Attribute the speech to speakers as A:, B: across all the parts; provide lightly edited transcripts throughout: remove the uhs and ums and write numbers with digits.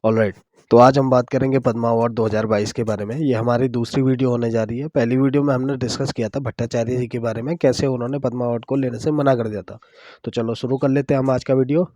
A: Alright. तो आज हम बात करेंगे पद्मा अवार्ड 2022 के बारे में। ये हमारी दूसरी वीडियो होने जा रही है। पहली वीडियो में हमने डिस्कस किया था भट्टाचार्य जी के बारे में, कैसे उन्होंने पद्मा अवार्ड को लेने से मना कर दिया था। तो चलो शुरू कर लेते हैं हम आज का video.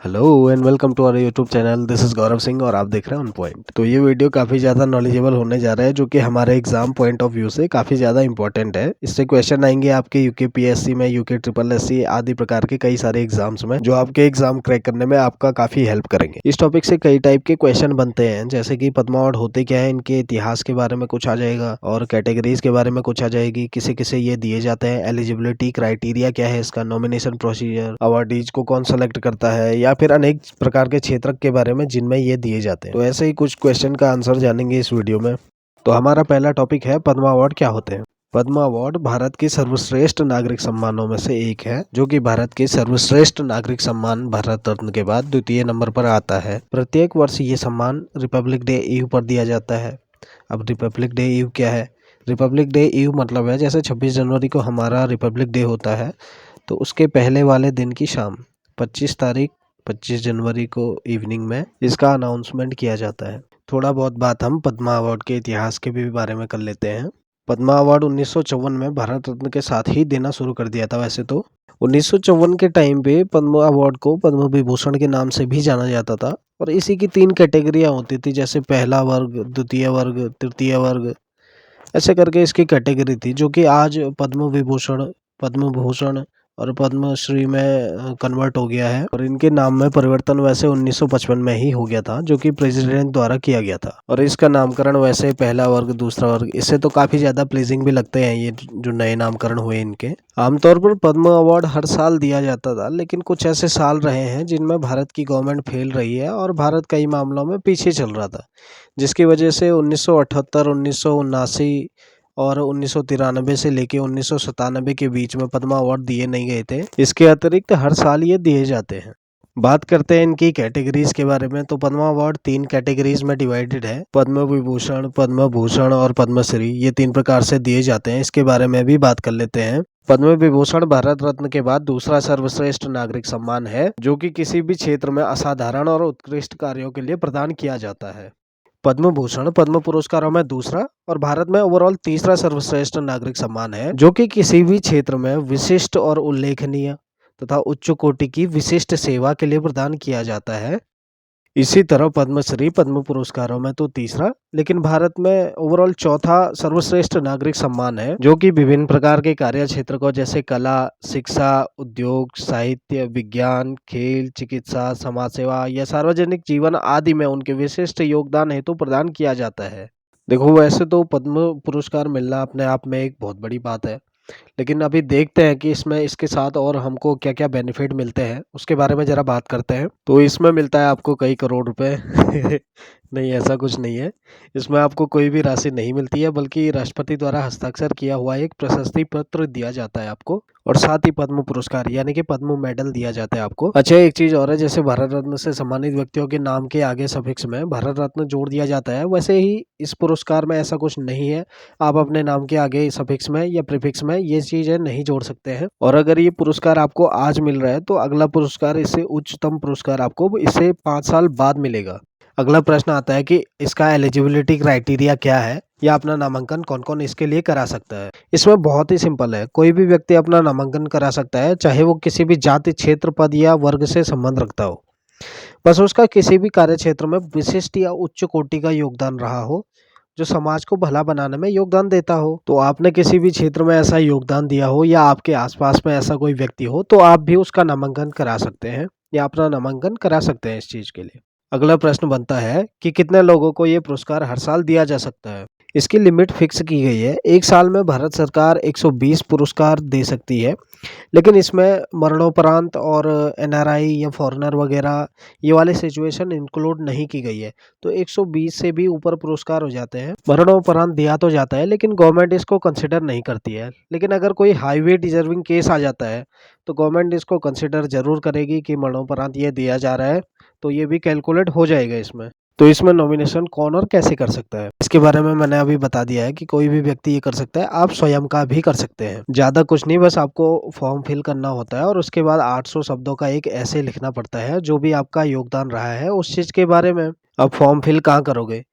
A: Hello and welcome to our YouTube channel. This is Gaurav Singh और आप देख रहे हैं ऑन पॉइंट। तो ये वीडियो काफ़ी ज़्यादा नॉलेजेबल होने जा रहा है, जो कि हमारे एग्जाम पॉइंट ऑफ व्यू से काफ़ी ज़्यादा इंपॉर्टेंट है। इससे क्वेश्चन आएंगे आपके यूके पीएससी में, यूके ट्रिपल एससी आदि प्रकार के कई सारे एग्जाम्स में, जो आपके एग्जाम क्रैक करने में आपका काफ़ी हेल्प करेंगे। इस टॉपिक से कई टाइप के क्वेश्चन बनते हैं, जैसे कि पद्मा अवार्ड होते क्या है, इनके इतिहास के बारे में कुछ आ जाएगा और कैटेगरीज के बारे में कुछ आ जाएगी, किसे किसे ये दिए जाते हैं, एलिजिबिलिटी क्राइटेरिया क्या है इसका, नॉमिनेशन प्रोसीजर, अवार्डीज को कौन सेलेक्ट करता है, या फिर अनेक प्रकार के क्षेत्र के बारे में जिनमें ये दिए जाते हैं। तो ऐसे ही कुछ क्वेश्चन का आंसर जानेंगे इस वीडियो में। तो हमारा पहला टॉपिक है पद्मा अवार्ड क्या होते हैं। पद्मा अवार्ड भारत के सर्वश्रेष्ठ नागरिक सम्मानों में से एक है, जो कि भारत के सर्वश्रेष्ठ नागरिक सम्मान भारत रत्न के बाद द्वितीय नंबर पर आता है। प्रत्येक वर्ष ये सम्मान रिपब्लिक डे ईव पर दिया जाता है। अब रिपब्लिक डे ईव क्या है? रिपब्लिक डे ईव मतलब है जैसे 26 जनवरी को हमारा रिपब्लिक डे होता है, तो उसके पहले वाले दिन की शाम 25 जनवरी को इवनिंग में इसका अनाउंसमेंट किया जाता है। थोड़ा बहुत बात हम पद्मा अवार्ड के इतिहास के भी बारे में कर लेते हैं। पद्मा अवार्ड 1954 में भारत रत्न के साथ ही देना शुरू कर दिया था। वैसे तो 1954 के टाइम पे पद्मा अवार्ड को पद्म विभूषण के नाम से भी जाना जाता था, और इसी की 3 कैटेगरियां होती थी, जैसे पहला वर्ग, द्वितीय वर्ग, तृतीय वर्ग, ऐसे करके इसकी कैटेगरी थी, जो कि आज पद्म विभूषण, पद्म भूषण और पद्मश्री में कन्वर्ट हो गया है। और इनके नाम में परिवर्तन वैसे 1955 में ही हो गया था, जो कि प्रेसिडेंट द्वारा किया गया था। और इसका नामकरण वैसे पहला वर्ग, दूसरा वर्ग, इससे तो काफ़ी ज़्यादा प्लीजिंग भी लगते हैं ये जो नए नामकरण हुए इनके। आमतौर पर पद्म अवार्ड हर साल दिया जाता था, लेकिन कुछ ऐसे साल रहे हैं जिनमें भारत की गवर्नमेंट फेल रही है और भारत कई मामलों में पीछे चल रहा था, जिसकी वजह से 1978, 1979 और 1993 से लेके 1997 के बीच में पद्मा अवार्ड दिए नहीं गए थे। इसके अतिरिक्त हर साल ये दिए जाते हैं। बात करते हैं इनकी कैटेगरीज के बारे में। तो पद्मा अवार्ड 3 कैटेगरीज में डिवाइडेड है, पद्म विभूषण, पद्म भूषण और पद्मश्री। ये 3 प्रकार से दिए जाते हैं, इसके बारे में भी बात कर लेते हैं। पद्म विभूषण भारत रत्न के बाद दूसरा सर्वश्रेष्ठ नागरिक सम्मान है, जो कि किसी भी क्षेत्र में असाधारण और उत्कृष्ट कार्यों के लिए प्रदान किया जाता है। पद्म भूषण पद्म पुरस्कारों में दूसरा और भारत में ओवरऑल तीसरा सर्वश्रेष्ठ नागरिक सम्मान है, जो कि किसी भी क्षेत्र में विशिष्ट और उल्लेखनीय तथा उच्च कोटि की विशिष्ट सेवा के लिए प्रदान किया जाता है। इसी तरह पद्मश्री पद्म पुरस्कारों में तो तीसरा, लेकिन भारत में ओवरऑल चौथा सर्वश्रेष्ठ नागरिक सम्मान है, जो कि विभिन्न प्रकार के कार्य क्षेत्र को, जैसे कला, शिक्षा, उद्योग, साहित्य, विज्ञान, खेल, चिकित्सा, समाज सेवा या सार्वजनिक जीवन आदि में उनके विशिष्ट योगदान हेतु प्रदान किया जाता है। देखो, वैसे तो पद्म पुरस्कार मिलना अपने आप में एक बहुत बड़ी बात है, लेकिन अभी देखते हैं कि इसमें इसके साथ और हमको क्या क्या बेनिफिट मिलते हैं, उसके बारे में ज़रा बात करते हैं। तो इसमें मिलता है आपको कई करोड़ रुपए नहीं, ऐसा कुछ नहीं है। इसमें आपको कोई भी राशि नहीं मिलती है, बल्कि राष्ट्रपति द्वारा हस्ताक्षर किया हुआ एक प्रशस्ति पत्र दिया जाता है आपको, और साथ ही पद्म पुरस्कार यानी कि पद्म मेडल दिया जाता है आपको। अच्छा, एक चीज़ और है, जैसे भारत रत्न से सम्मानित व्यक्तियों के नाम के आगे सफिक्स में भारत रत्न जोड़ दिया जाता है, वैसे ही इस पुरस्कार में ऐसा कुछ नहीं है। आप अपने नाम के आगे सफिक्स में या प्रीफिक्स में ये चीज़ें नहीं जोड़ सकते हैं। और अगर ये पुरस्कार आपको आज मिल रहा है, तो अगला पुरस्कार, इससे उच्चतम पुरस्कार आपको इससे 5 साल बाद मिलेगा। अगला प्रश्न आता है कि इसका एलिजिबिलिटी क्राइटेरिया क्या है, या अपना नामांकन कौन कौन इसके लिए करा सकता है। इसमें बहुत ही सिंपल है, कोई भी व्यक्ति अपना नामांकन करा सकता है, चाहे वो किसी भी जाति, क्षेत्र, पद या वर्ग से संबंध रखता हो। बस उसका किसी भी कार्य क्षेत्र में विशिष्ट या उच्च कोटि का योगदान रहा हो, जो समाज को भला बनाने में योगदान देता हो। तो आपने किसी भी क्षेत्र में ऐसा योगदान दिया हो, या आपके आसपास में ऐसा कोई व्यक्ति हो, तो आप भी उसका नामांकन करा सकते हैं, या अपना नामांकन करा सकते हैं इस चीज़ के लिए। अगला प्रश्न बनता है कि कितने लोगों को ये पुरस्कार हर साल दिया जा सकता है। इसकी लिमिट फिक्स की गई है। एक साल में भारत सरकार 120 पुरस्कार दे सकती है, लेकिन इसमें मरणोपरांत और एनआरआई या फॉरेनर वगैरह ये वाली सिचुएशन इंक्लूड नहीं की गई है। तो 120 से भी ऊपर पुरस्कार हो जाते हैं। मरणोपरांत दिया तो जाता है, लेकिन गवर्नमेंट इसको कंसिडर नहीं करती है। लेकिन अगर कोई हाईवे डिजर्विंग केस आ जाता है, तो गवर्नमेंट इसको कंसिडर जरूर करेगी कि मरणोपरांत ये दिया जा रहा है, तो ये भी कैलकुलेट हो जाएगा इसमें। तो इसमें नॉमिनेशन कौन और कैसे कर सकता है, इसके बारे में मैंने अभी बता दिया है कि कोई भी व्यक्ति ये कर सकता है, आप स्वयं का भी कर सकते हैं। ज़्यादा कुछ नहीं, बस आपको फॉर्म फिल करना होता है और उसके बाद 800 शब्दों का एक ऐसे लिखना पड़ता है जो भी आपका योगदान रहा है उस चीज़ के बारे में। अब फॉर्म फिल कहाँ करोगे?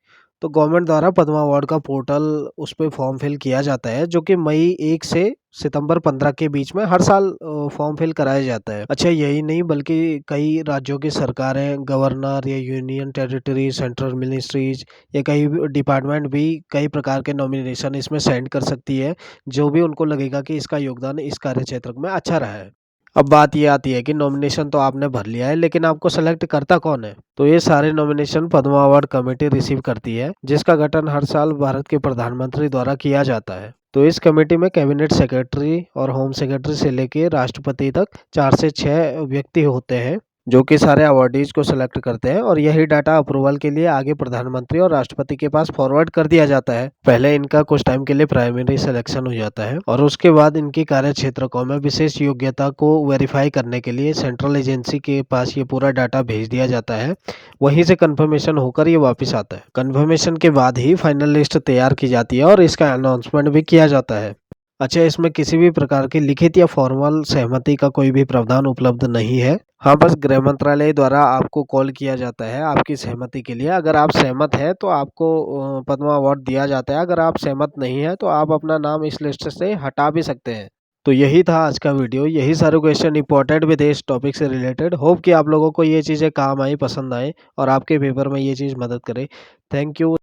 A: तो गवर्नमेंट द्वारा पद्मा अवार्ड का पोर्टल, उस पे फॉर्म फिल किया जाता है, जो कि मई 1 से सितंबर 15 के बीच में हर साल फॉर्म फिल कराया जाता है। अच्छा, यही नहीं बल्कि कई राज्यों की सरकारें, गवर्नर या यूनियन टेरिटरी, सेंट्रल मिनिस्ट्रीज या कई डिपार्टमेंट भी कई प्रकार के नॉमिनेशन इसमें सेंड कर सकती है, जो भी उनको लगेगा कि इसका योगदान इस कार्य क्षेत्र में अच्छा रहा है। अब बात ये आती है कि नॉमिनेशन तो आपने भर लिया है, लेकिन आपको सेलेक्ट करता कौन है? तो ये सारे nomination Padma award committee receive करती है, जिसका गठन हर साल भारत के प्रधानमंत्री द्वारा किया जाता है। तो इस कमेटी में कैबिनेट सेक्रेटरी और होम सेक्रेटरी से लेके राष्ट्रपति तक 4 से 6 व्यक्ति होते हैं, जो कि सारे अवार्डीज को सिलेक्ट करते हैं और यही डाटा अप्रूवल के लिए आगे प्रधानमंत्री और राष्ट्रपति के पास फॉरवर्ड कर दिया जाता है। पहले इनका कुछ टाइम के लिए प्राइमरी सिलेक्शन हो जाता है और उसके बाद इनकी कार्य क्षेत्रों में विशेष योग्यता को वेरीफाई करने के लिए सेंट्रल एजेंसी के पास ये पूरा डाटा भेज दिया जाता है। वहीं से कंफर्मेशन होकर ये वापस आता है। कंफर्मेशन के बाद ही फाइनल लिस्ट तैयार की जाती है और इसका अनाउंसमेंट भी किया जाता है। अच्छा, इसमें किसी भी प्रकार की लिखित या फॉर्मल सहमति का कोई भी प्रावधान उपलब्ध नहीं है। हाँ, बस गृह मंत्रालय द्वारा आपको कॉल किया जाता है आपकी सहमति के लिए। अगर आप सहमत हैं तो आपको पद्मा अवार्ड दिया जाता है। अगर आप सहमत नहीं हैं तो आप अपना नाम इस लिस्ट से हटा भी सकते हैं। तो यही था आज का वीडियो। यही सारे क्वेश्चन इंपॉर्टेंट भी थे इस टॉपिक से रिलेटेड। होप कि आप लोगों को ये चीज़ें काम आई, पसंद आए और आपके पेपर में ये चीज़ मदद करे। Thank you.